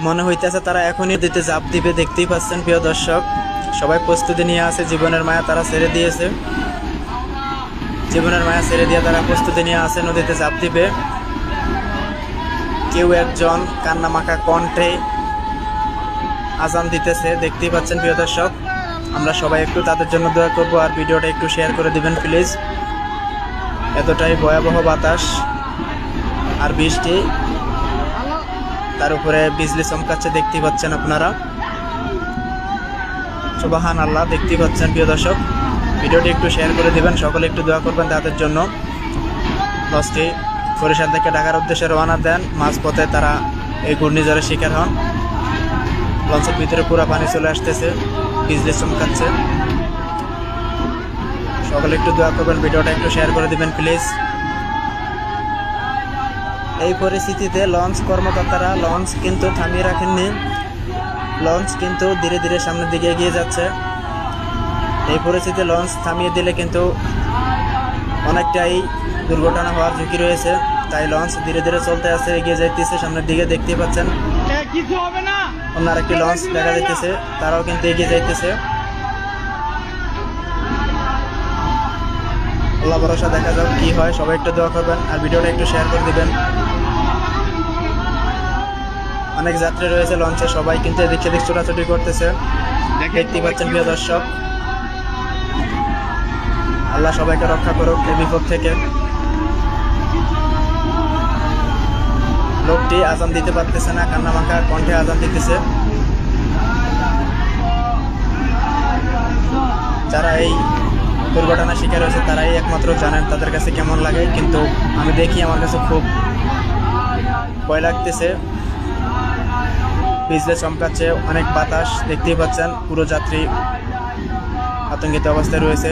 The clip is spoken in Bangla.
মনে হইতেছে তারা এখনই দিতে ঝাঁপ দিবে। দেখতেই পাচ্ছেন প্রিয় দর্শক, সবাই প্রস্তুতি নিয়ে আছে। জীবনের মায়া তারা ছেড়ে দিয়েছে, জীবনের মায়া ছেড়ে দিয়ে তারা প্রস্তুতি নিয়ে আছে, নদীতে ঝাঁপ দিবে। কেউ একজন কান্না মাখা কণ্ঠে আজান দিতেছে, দেখতেই পাচ্ছেন প্রিয় দর্শক। আমরা সবাই একটু তাদের জন্য দোয়া করব, আর ভিডিওটা একটু শেয়ার করে দিবেন প্লিজ। এতটাই ভয়াবহ বাতাস আর বৃষ্টি, তার উপরে বিজলি চমকাচ্ছে, দেখতেই পাচ্ছেন আপনারা। সুবহানাল্লাহ, দেখতেই পাচ্ছেন প্রিয় দর্শক। ভিডিওটি একটু শেয়ার করে দিবেন, সকলে একটু দোয়া করবেন তাদের জন্য। লঞ্চটি বরিশাল থেকে ঢাকার উদ্দেশ্যে রওনা দেন, মাঝপথে তারা এই ঘূর্ণিঝড়ের শিকার হন। লঞ্চের ভিতরে পুরো পানি চলে আসতেছে, বিজলি চমকাচ্ছে। সকলে একটু দোয়া করবেন, ভিডিওটা একটু শেয়ার করে দিবেন প্লিজ। এই পরিস্থিতিতে লঞ্চ কর্মকর্তারা লঞ্চ কিন্তু থামিয়ে রাখেননি, লঞ্চ কিন্তু ধীরে ধীরে সামনের দিকে এগিয়ে যাচ্ছে। এই পরিস্থিতিতে লঞ্চ থামিয়ে দিলে কিন্তু অনেকটাই দুর্ঘটনা হওয়ার ঝুঁকি রয়েছে, তাই লঞ্চ ধীরে ধীরে চলতে আছে, এগিয়ে যাইতেছে সামনের দিকে। দেখতেই পাচ্ছেন অন্য আরেকটি লঞ্চ দেখা যাইতেছে, তারাও কিন্তু এগিয়ে যাইতেছে। আল্লাহ ভরসা, দেখা যাক কি হয়। সবাই একটু দোয়া করবেন আর ভিডিওটা একটু শেয়ার করে দিবেন। অনেক যাত্রী রয়েছে লঞ্চে, সবাই কিন্তু এদিক সেদিক ছোটাছুটি করতেছে, দেখতেই পাচ্ছেন প্রিয় দর্শক। আল্লাহ সবাইকে রক্ষা করুক এই বিপদ থেকে। লোকটি আজান দিতে পারতেছে না, কান্না মাখা কণ্ঠে আজান দিতেছে। যারা এই দুর্ঘটনার শিকার হয়েছে তারাই একমাত্র জানেন তাদের কাছে কেমন লাগে, কিন্তু আমি দেখি আমার কাছে খুব ভয় লাগতেছে। বিজলি চমকাচ্ছে, অনেক বাতাস, দেখতেই পাচ্ছেন। পুরো যাত্রী আতঙ্কিত অবস্থায় রয়েছে।